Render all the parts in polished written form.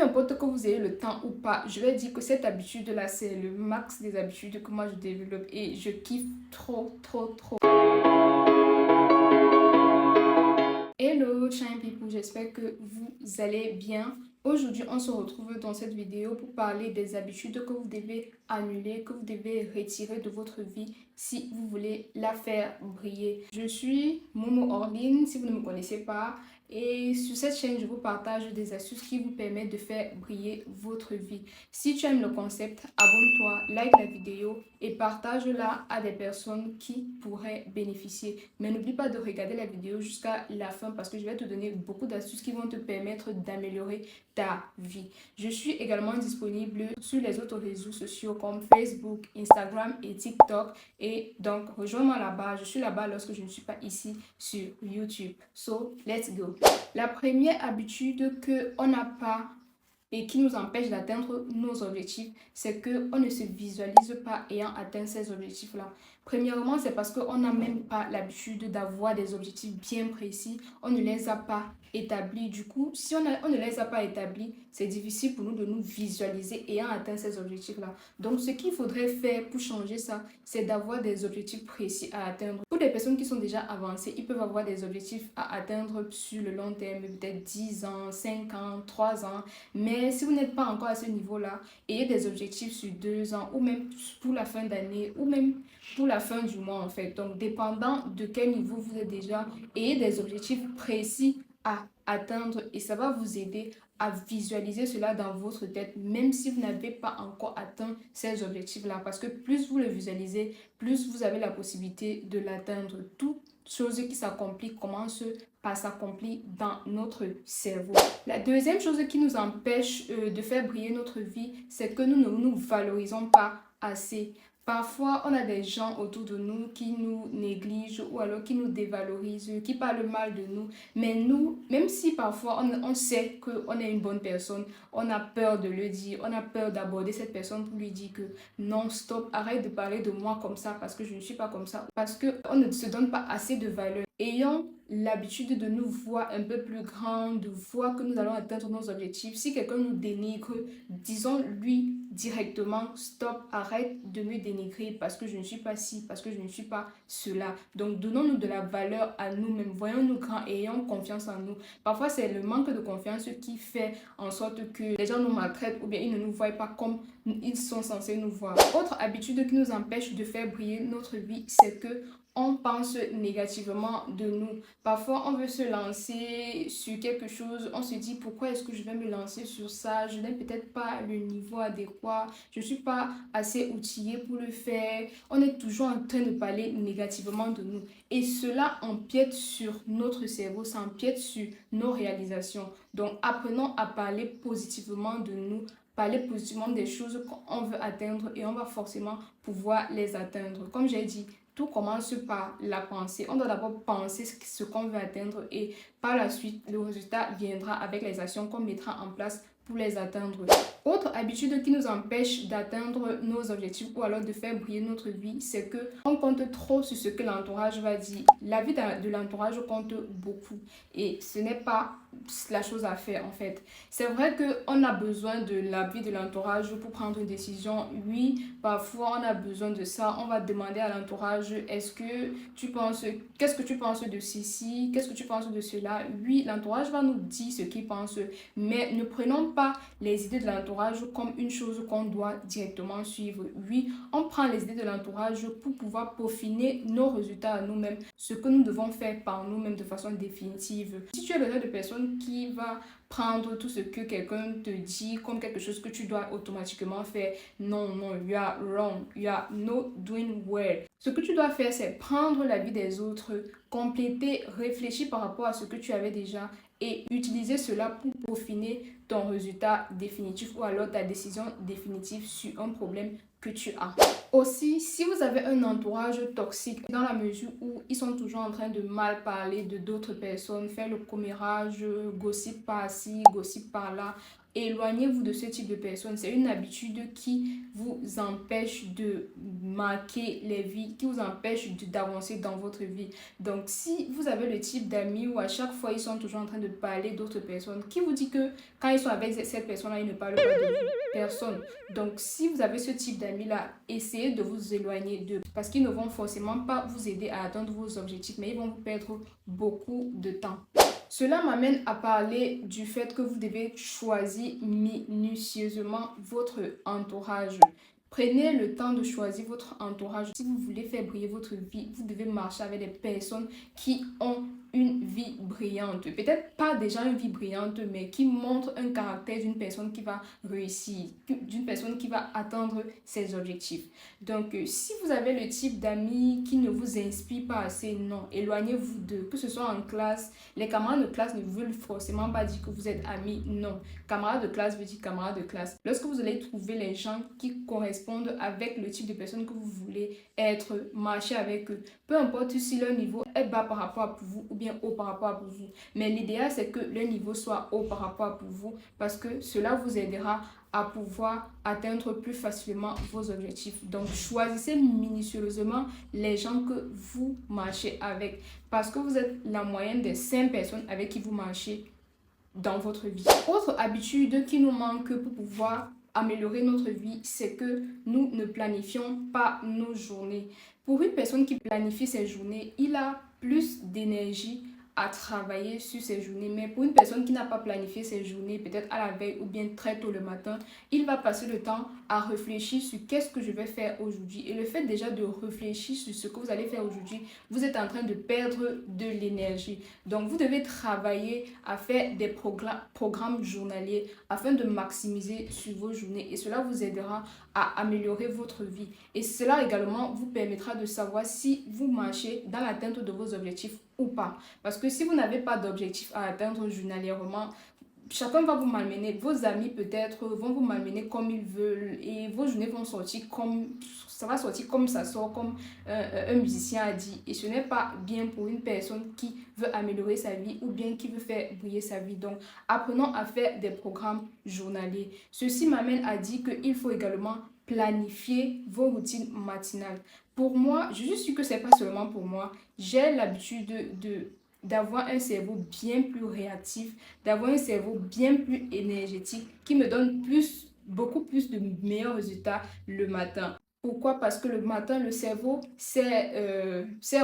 peu importe que vous ayez le temps ou pas, je vais dire que cette habitude-là, c'est le max des habitudes que moi je développe et je kiffe trop, trop, trop. Hello, Shine People, j'espère que vous allez bien. Aujourd'hui, on se retrouve dans cette vidéo pour parler des habitudes que vous devez annuler, que vous devez retirer de votre vie si vous voulez la faire briller. Je suis Momo Orline, si vous ne me connaissez pas. Et sur cette chaîne, je vous partage des astuces qui vous permettent de faire briller votre vie. Si tu aimes le concept, abonne-toi, like la vidéo et partage-la à des personnes qui pourraient bénéficier. Mais n'oublie pas de regarder la vidéo jusqu'à la fin parce que je vais te donner beaucoup d'astuces qui vont te permettre d'améliorer ta vie. Je suis également disponible sur les autres réseaux sociaux comme Facebook, Instagram et TikTok. Et donc, rejoins-moi là-bas. Je suis là-bas lorsque je ne suis pas ici sur YouTube. So, let's go. La première habitude qu'on n'a pas et qui nous empêche d'atteindre nos objectifs, c'est qu'on ne se visualise pas ayant atteint ces objectifs-là. Premièrement, c'est parce qu'on n'a même pas l'habitude d'avoir des objectifs bien précis. On ne les a pas établis. Du coup, si on ne les a pas établis, c'est difficile pour nous de nous visualiser ayant atteint ces objectifs-là. Donc, ce qu'il faudrait faire pour changer ça, c'est d'avoir des objectifs précis à atteindre. Pour des personnes qui sont déjà avancées, ils peuvent avoir des objectifs à atteindre sur le long terme, peut-être 10 ans, 5 ans, 3 ans. Mais si vous n'êtes pas encore à ce niveau-là, ayez des objectifs sur 2 ans ou même pour la fin d'année ou même pour la fin du mois en fait. Donc, dépendant de quel niveau vous êtes déjà, ayez des objectifs précis à atteindre et ça va vous aider à visualiser cela dans votre tête, même si vous n'avez pas encore atteint ces objectifs-là. Parce que plus vous le visualisez, plus vous avez la possibilité de l'atteindre. Toute chose qui s'accomplit commence par s'accomplir dans notre cerveau. La deuxième chose qui nous empêche de faire briller notre vie, c'est que nous ne nous valorisons pas assez. Parfois, on a des gens autour de nous qui nous négligent ou alors qui nous dévalorisent, qui parlent mal de nous. Mais nous, même si parfois on sait qu'on est une bonne personne, on a peur de le dire, on a peur d'aborder cette personne pour lui dire que non, stop, arrête de parler de moi comme ça parce que je ne suis pas comme ça. Parce qu'on ne se donne pas assez de valeur. Ayant l'habitude de nous voir un peu plus grand, de voir que nous allons atteindre nos objectifs. Si quelqu'un nous dénigre, disons-lui directement, stop, arrête de me dénigrer parce que je ne suis pas ci, parce que je ne suis pas cela. Donc, donnons-nous de la valeur à nous-mêmes, voyons-nous grands et ayons confiance en nous. Parfois, c'est le manque de confiance qui fait en sorte que les gens nous maltraitent ou bien ils ne nous voient pas comme ils sont censés nous voir. Autre habitude qui nous empêche de faire briller notre vie, c'est que on pense négativement de nous. Parfois, on veut se lancer sur quelque chose. On se dit, pourquoi est-ce que je vais me lancer sur ça? Je n'ai peut-être pas le niveau adéquat. Je ne suis pas assez outillée pour le faire. On est toujours en train de parler négativement de nous. Et cela empiète sur notre cerveau, ça empiète sur nos réalisations. Donc, apprenons à parler positivement de nous, parler positivement des choses qu'on veut atteindre et on va forcément pouvoir les atteindre. Comme j'ai dit, tout commence par la pensée. On doit d'abord penser ce qu'on veut atteindre et par la suite, le résultat viendra avec les actions qu'on mettra en place pour les atteindre. Autre habitude qui nous empêche d'atteindre nos objectifs ou alors de faire briller notre vie, c'est que on compte trop sur ce que l'entourage va dire. La vie de l'entourage compte beaucoup et ce n'est pas la chose à faire en fait. C'est vrai qu'on a besoin de l'avis de l'entourage pour prendre une décision. Oui, parfois on a besoin de ça. On va demander à l'entourage, qu'est-ce que tu penses de ceci? Qu'est-ce que tu penses de cela? Oui, l'entourage va nous dire ce qu'il pense, mais ne prenons pas les idées de l'entourage comme une chose qu'on doit directement suivre. Oui, on prend les idées de l'entourage pour pouvoir peaufiner nos résultats à nous-mêmes, ce que nous devons faire par nous-mêmes de façon définitive. Si tu es le genre de personne qui va prendre tout ce que quelqu'un te dit comme quelque chose que tu dois automatiquement faire, non, you are wrong, you are not doing well. Ce que tu dois faire, c'est prendre l'avis des autres, compléter, réfléchir par rapport à ce que tu avais déjà et utiliser cela pour peaufiner ton résultat définitif ou alors ta décision définitive sur un problème que tu as. Aussi, si vous avez un entourage toxique dans la mesure où ils sont toujours en train de mal parler de d'autres personnes, faire le commérage, gossip par-ci, gossip par-là, éloignez-vous de ce type de personne. C'est une habitude qui vous empêche de marquer les vies, qui vous empêche d'avancer dans votre vie. Donc, si vous avez le type d'amis où à chaque fois ils sont toujours en train de parler d'autres personnes, qui vous dit que quand ils sont avec cette personne-là, ils ne parlent pas de vous? Personne. Donc, si vous avez ce type d'amis-là, essayez de vous éloigner d'eux parce qu'ils ne vont forcément pas vous aider à atteindre vos objectifs, mais ils vont vous perdre beaucoup de temps. Cela m'amène à parler du fait que vous devez choisir minutieusement votre entourage. Prenez le temps de choisir votre entourage. Si vous voulez faire briller votre vie, vous devez marcher avec des personnes qui ont une vie brillante. Peut-être pas déjà une vie brillante, mais qui montrent un caractère d'une personne qui va réussir, d'une personne qui va atteindre ses objectifs. Donc, si vous avez le type d'amis qui ne vous inspire pas assez, non, éloignez-vous d'eux. Que ce soit en classe, les camarades de classe ne veulent forcément pas dire que vous êtes amis, non. Camarade de classe veut dire camarade de classe. Lorsque vous allez trouver les gens qui correspondent avec le type de personne que vous voulez être, marcher avec eux, peu importe si leur niveau est bas par rapport à vous ou bien haut par rapport à vous. Mais l'idéal, c'est que le niveau soit haut par rapport à vous parce que cela vous aidera à pouvoir atteindre plus facilement vos objectifs. Donc, choisissez minutieusement les gens que vous marchez avec parce que vous êtes la moyenne des 5 personnes avec qui vous marchez dans votre vie. Autre habitude qui nous manque pour pouvoir améliorer notre vie, c'est que nous ne planifions pas nos journées. Pour une personne qui planifie ses journées, il a plus d'énergie à travailler sur ses journées. Mais pour une personne qui n'a pas planifié ses journées, peut-être à la veille ou bien très tôt le matin, il va passer le temps à réfléchir sur qu'est-ce que je vais faire aujourd'hui. Et le fait déjà de réfléchir sur ce que vous allez faire aujourd'hui, vous êtes en train de perdre de l'énergie. Donc, vous devez travailler à faire des programmes journaliers afin de maximiser sur vos journées. Et cela vous aidera à améliorer votre vie. Et cela également vous permettra de savoir si vous marchez dans l'atteinte de vos objectifs ou pas. Parce que si vous n'avez pas d'objectif à atteindre journalièrement, chacun va vous malmener. Vos amis peut-être vont vous malmener comme ils veulent et vos journées vont sortir comme ça va sortir comme ça sort, comme un musicien a dit. Et ce n'est pas bien pour une personne qui veut améliorer sa vie ou bien qui veut faire briller sa vie. Donc, apprenons à faire des programmes journaliers. Ceci m'amène à dire qu'il faut également planifier vos routines matinales. Pour moi, je suis sûre que ce n'est pas seulement pour moi. J'ai l'habitude d'avoir un cerveau bien plus réactif, d'avoir un cerveau bien plus énergétique qui me donne beaucoup plus de meilleurs résultats le matin. Pourquoi? Parce que le matin, le cerveau s'est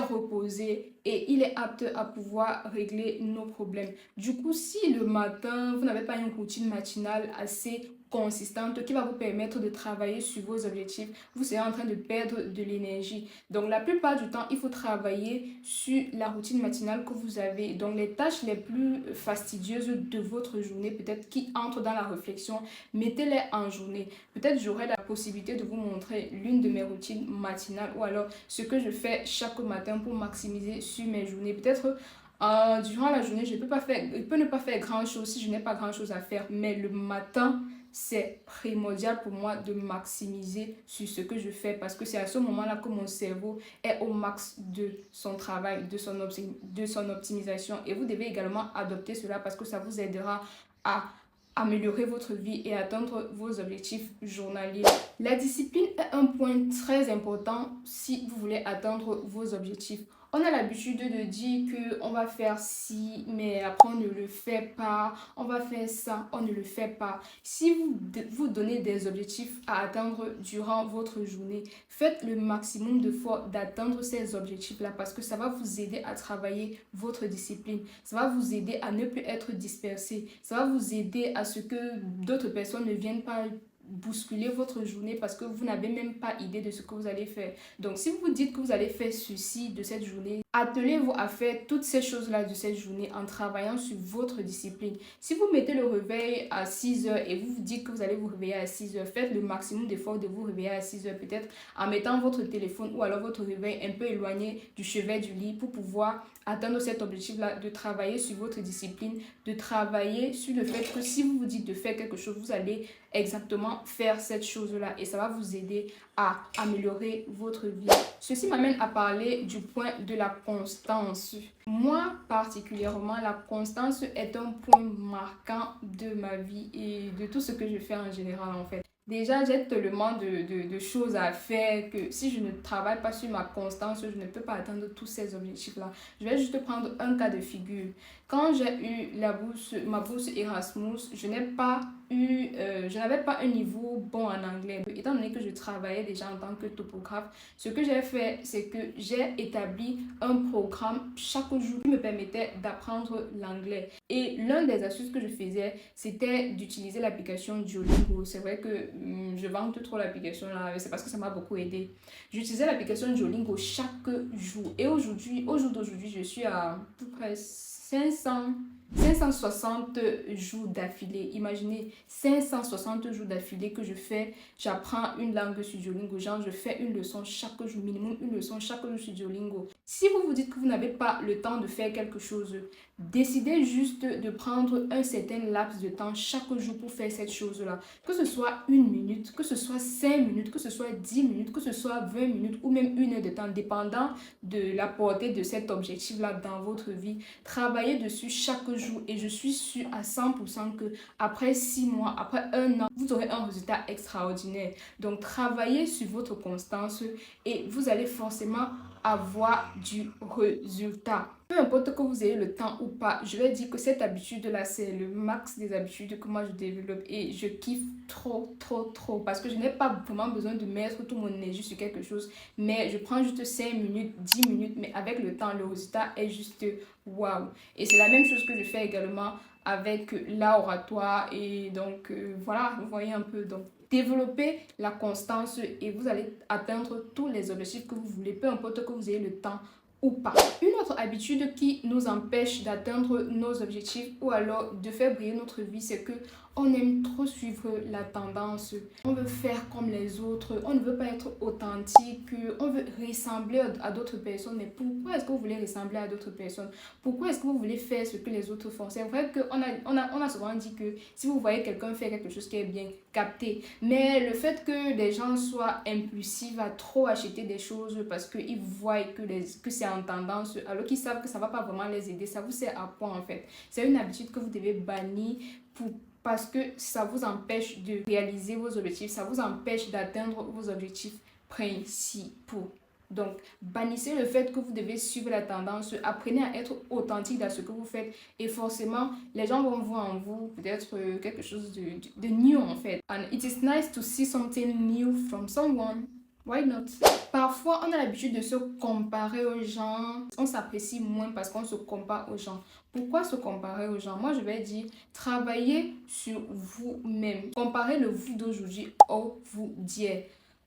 reposé et il est apte à pouvoir régler nos problèmes. Du coup, si le matin, vous n'avez pas une routine matinale assez consistante qui va vous permettre de travailler sur vos objectifs, vous serez en train de perdre de l'énergie. Donc, la plupart du temps, il faut travailler sur la routine matinale que vous avez. Donc, les tâches les plus fastidieuses de votre journée, peut-être qui entrent dans la réflexion, mettez-les en journée. Peut-être j'aurai la possibilité de vous montrer l'une de mes routines matinales ou alors ce que je fais chaque matin pour maximiser sur mes journées. Peut-être durant la journée, je peux ne pas faire grand-chose si je n'ai pas grand-chose à faire, mais le matin, c'est primordial pour moi de maximiser sur ce que je fais parce que c'est à ce moment-là que mon cerveau est au max de son travail, de son optimisation. Et vous devez également adopter cela parce que ça vous aidera à améliorer votre vie et atteindre vos objectifs journaliers. La discipline est un point très important si vous voulez atteindre vos objectifs. On a l'habitude de dire qu'on va faire ci, mais après on ne le fait pas. On va faire ça, on ne le fait pas. Si vous donnez des objectifs à atteindre durant votre journée, faites le maximum d'efforts d'atteindre ces objectifs-là parce que ça va vous aider à travailler votre discipline. Ça va vous aider à ne plus être dispersé. Ça va vous aider à ce que d'autres personnes ne viennent pas bousculer votre journée parce que vous n'avez même pas idée de ce que vous allez faire. Donc, si vous vous dites que vous allez faire ceci de cette journée, attelez-vous à faire toutes ces choses-là de cette journée en travaillant sur votre discipline. Si vous mettez le réveil à 6 heures et vous vous dites que vous allez vous réveiller à 6 heures, faites le maximum d'efforts de vous réveiller à 6 heures, peut-être en mettant votre téléphone ou alors votre réveil un peu éloigné du chevet du lit pour pouvoir atteindre cet objectif-là, de travailler sur votre discipline, de travailler sur le fait que si vous vous dites de faire quelque chose, vous allez exactement faire cette chose-là et ça va vous aider à améliorer votre vie. Ceci m'amène à parler du point de la constance. Moi, particulièrement, la constance est un point marquant de ma vie et de tout ce que je fais en général en fait. Déjà, j'ai tellement de choses à faire que si je ne travaille pas sur ma constance, je ne peux pas atteindre tous ces objectifs-là. Je vais juste prendre un cas de figure. Quand j'ai eu ma bourse Erasmus, je n'avais pas un niveau bon en anglais. Étant donné que je travaillais déjà en tant que topographe, ce que j'ai fait, c'est que j'ai établi un programme chaque jour qui me permettait d'apprendre l'anglais. Et l'une des astuces que je faisais, c'était d'utiliser l'application Duolingo. C'est vrai que je vante trop l'application là, c'est parce que ça m'a beaucoup aidé. J'utilisais l'application Duolingo chaque jour. Et aujourd'hui, au jour d'aujourd'hui, je suis à peu près 560 jours d'affilée. Imaginez 560 jours d'affilée que j'apprends une langue sur Duolingo. Genre, je fais une leçon chaque jour, minimum une leçon chaque jour sur Duolingo. Si vous vous dites que vous n'avez pas le temps de faire quelque chose, décidez juste de prendre un certain laps de temps chaque jour pour faire cette chose-là. Que ce soit 1 minute, que ce soit 5 minutes, que ce soit 10 minutes, que ce soit 20 minutes ou même 1 heure de temps, dépendant de la portée de cet objectif-là dans votre vie. Travaillez dessus chaque jour et je suis sûre à 100% que après 6 mois, après 1 an, vous aurez un résultat extraordinaire. Donc, travaillez sur votre constance et vous allez forcément avoir du résultat. Peu importe que vous ayez le temps ou pas, je vais dire que cette habitude-là, c'est le max des habitudes que moi je développe et je kiffe trop parce que je n'ai pas vraiment besoin de mettre toute mon énergie sur quelque chose, mais je prends juste 5 minutes, 10 minutes, mais avec le temps, le résultat est juste waouh. Et c'est la même chose que je fais également avec l'oratoire et donc voilà, vous voyez un peu. Donc, développez la constance et vous allez atteindre tous les objectifs que vous voulez, peu importe que vous ayez le temps ou pas. Une autre habitude qui nous empêche d'atteindre nos objectifs ou alors de faire briller notre vie, c'est que on aime trop suivre la tendance. On veut faire comme les autres, on ne veut pas être authentique, on veut ressembler à d'autres personnes. Mais pourquoi est-ce que vous voulez ressembler à d'autres personnes? Pourquoi est-ce que vous voulez faire ce que les autres font? C'est vrai qu'on a souvent dit que si vous voyez quelqu'un faire quelque chose qui est bien, capté. Mais le fait que les gens soient impulsifs à trop acheter des choses parce qu'ils voient que c'est en tendance, alors qu'ils savent que ça ne va pas vraiment les aider, ça vous sert à quoi en fait? C'est une habitude que vous devez bannir parce que ça vous empêche de réaliser vos objectifs, ça vous empêche d'atteindre vos objectifs principaux. Donc, bannissez le fait que vous devez suivre la tendance, apprenez à être authentique dans ce que vous faites et forcément, les gens vont voir en vous peut-être quelque chose de new en fait. And it is nice to see something new from someone. Why not? Parfois, on a l'habitude de se comparer aux gens. On s'apprécie moins parce qu'on se compare aux gens. Pourquoi se comparer aux gens? Moi, je vais dire, travaillez sur vous-même. Comparez le vous d'aujourd'hui au vous d'hier.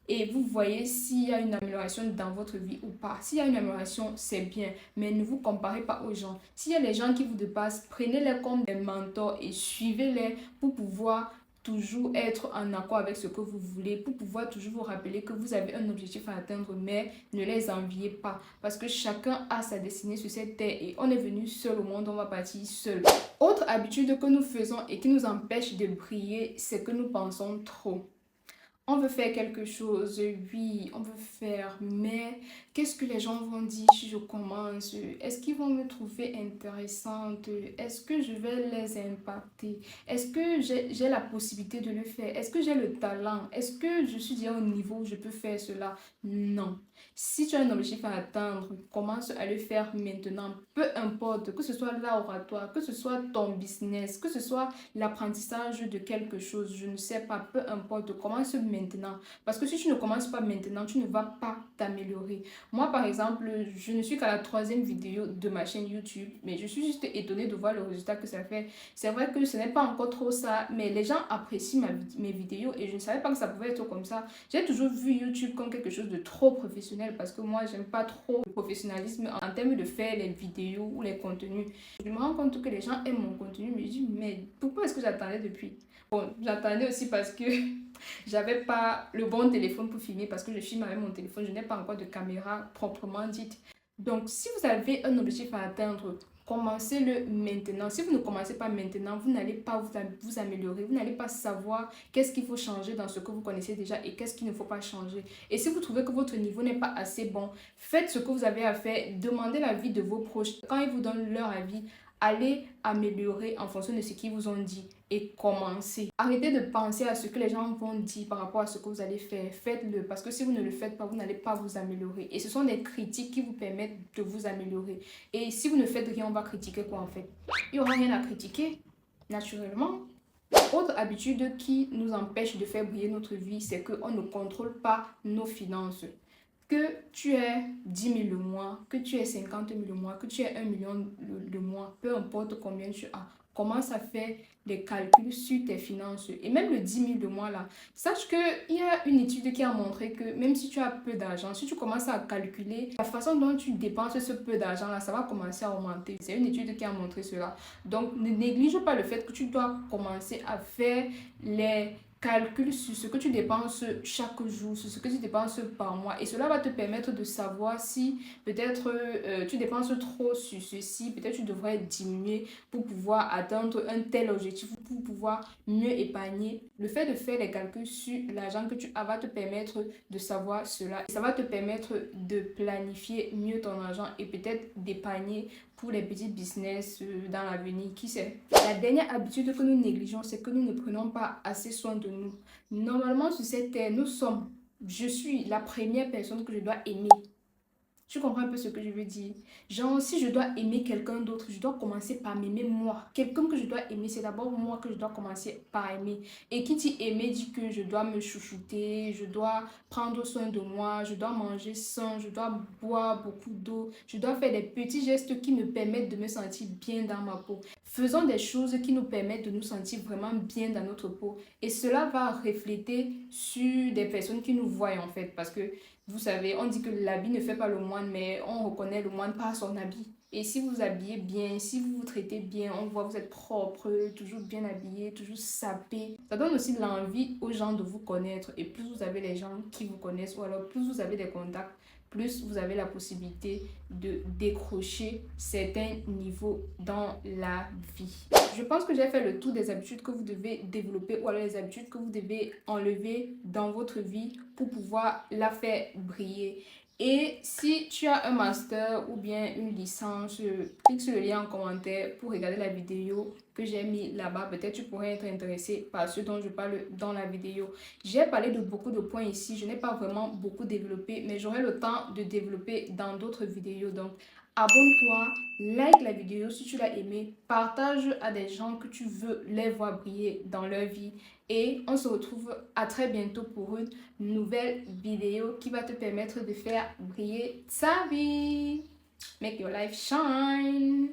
Et vous voyez s'il y a une amélioration dans votre vie ou pas. S'il y a une amélioration, c'est bien. Mais ne vous comparez pas aux gens. S'il y a des gens qui vous dépassent, prenez-les comme des mentors et suivez-les pour pouvoir toujours être en accord avec ce que vous voulez, pour pouvoir toujours vous rappeler que vous avez un objectif à atteindre, mais ne les enviez pas. Parce que chacun a sa destinée sur cette terre et on est venu seul au monde, on va partir seul. Autre habitude que nous faisons et qui nous empêche de briller, c'est que nous pensons trop. On veut faire quelque chose, oui, on veut faire, mais qu'est-ce que les gens vont dire si je commence? Est-ce qu'ils vont me trouver intéressante? Est-ce que je vais les impacter? Est-ce que j'ai la possibilité de le faire? Est-ce que j'ai le talent? Est-ce que je suis déjà au niveau où je peux faire cela? Non. Si tu as un objectif à atteindre, commence à le faire maintenant. Peu importe, que ce soit l'oratoire, que ce soit ton business, que ce soit l'apprentissage de quelque chose, je ne sais pas, peu importe, commence maintenant. Parce que si tu ne commences pas maintenant, tu ne vas pas t'améliorer. Moi, par exemple, je ne suis qu'à la 3e vidéo de ma chaîne YouTube, mais je suis juste étonnée de voir le résultat que ça fait. C'est vrai que ce n'est pas encore trop ça, mais les gens apprécient mes vidéos et je ne savais pas que ça pouvait être comme ça. J'ai toujours vu YouTube comme quelque chose de trop professionnel parce que moi, j'aime pas trop le professionnalisme en termes de faire les vidéos ou les contenus. Je me rends compte que les gens aiment mon contenu, mais je dis, mais pourquoi est-ce que j'attendais depuis? Bon, j'attendais aussi parce que j'avais pas le bon téléphone pour filmer parce que je filme avec mon téléphone. Je n'ai pas encore de caméra proprement dite. Donc, si vous avez un objectif à atteindre, commencez-le maintenant. Si vous ne commencez pas maintenant, vous n'allez pas vous améliorer. Vous n'allez pas savoir qu'est-ce qu'il faut changer dans ce que vous connaissez déjà et qu'est-ce qu'il ne faut pas changer. Et si vous trouvez que votre niveau n'est pas assez bon, faites ce que vous avez à faire. Demandez l'avis de vos proches. Quand ils vous donnent leur avis, allez améliorer en fonction de ce qu'ils vous ont dit et commencez. Arrêtez de penser à ce que les gens vont dire par rapport à ce que vous allez faire. Faites-le parce que si vous ne le faites pas, vous n'allez pas vous améliorer. Et ce sont des critiques qui vous permettent de vous améliorer. Et si vous ne faites rien, on va critiquer quoi en fait? Il n'y aura rien à critiquer, naturellement. Autre habitude qui nous empêche de faire briller notre vie, c'est qu'on ne contrôle pas nos finances. Que tu aies 10 000 le mois, que tu aies 50 000 le mois, que tu aies 1 million le mois, peu importe combien tu as, commence à faire des calculs sur tes finances. Et même le 10 000 le mois là, sache qu'il y a une étude qui a montré que même si tu as peu d'argent, si tu commences à calculer la façon dont tu dépenses ce peu d'argent là, ça va commencer à augmenter. C'est une étude qui a montré cela. Donc ne néglige pas le fait que tu dois commencer à faire les calcule sur ce que tu dépenses chaque jour, sur ce que tu dépenses par mois. Et cela va te permettre de savoir si peut-être tu dépenses trop sur ceci, peut-être tu devrais diminuer pour pouvoir atteindre un tel objectif, pour pouvoir mieux épargner. Le fait de faire les calculs sur l'argent que tu as va te permettre de savoir cela. Et ça va te permettre de planifier mieux ton argent et peut-être d'épargner pour les petits business dans l'avenir, qui sait. La dernière habitude que nous négligeons, c'est que nous ne prenons pas assez soin de nous. Normalement, sur cette terre, je suis la première personne que je dois aimer. Tu comprends un peu ce que je veux dire? Genre, si je dois aimer quelqu'un d'autre, je dois commencer par m'aimer moi. Quelqu'un que je dois aimer, c'est d'abord moi que je dois commencer par aimer. Et qui dit aimer dit que je dois me chouchouter, je dois prendre soin de moi, je dois manger sain, je dois boire beaucoup d'eau, je dois faire des petits gestes qui me permettent de me sentir bien dans ma peau. Faisons des choses qui nous permettent de nous sentir vraiment bien dans notre peau. Et cela va refléter sur des personnes qui nous voient en fait. Parce que vous savez, on dit que l'habit ne fait pas le moine, mais on reconnaît le moine par son habit. Et si vous vous habillez bien, si vous vous traitez bien, on voit que vous êtes propre, toujours bien habillé, toujours sapé. Ça donne aussi l'envie aux gens de vous connaître. Et plus vous avez les gens qui vous connaissent, ou alors plus vous avez des contacts, plus vous avez la possibilité de décrocher certains niveaux dans la vie. Je pense que j'ai fait le tour des habitudes que vous devez développer ou alors les habitudes que vous devez enlever dans votre vie pour pouvoir la faire briller. Et si tu as un master ou bien une licence, clique sur le lien en commentaire pour regarder la vidéo que j'ai mis là-bas. Peut-être tu pourrais être intéressé par ce dont je parle dans la vidéo. J'ai parlé de beaucoup de points ici. Je n'ai pas vraiment beaucoup développé, mais j'aurai le temps de développer dans d'autres vidéos. Donc, abonne-toi, like la vidéo si tu l'as aimé, partage à des gens que tu veux les voir briller dans leur vie. Et on se retrouve à très bientôt pour une nouvelle vidéo qui va te permettre de faire briller ta vie. Make your life shine.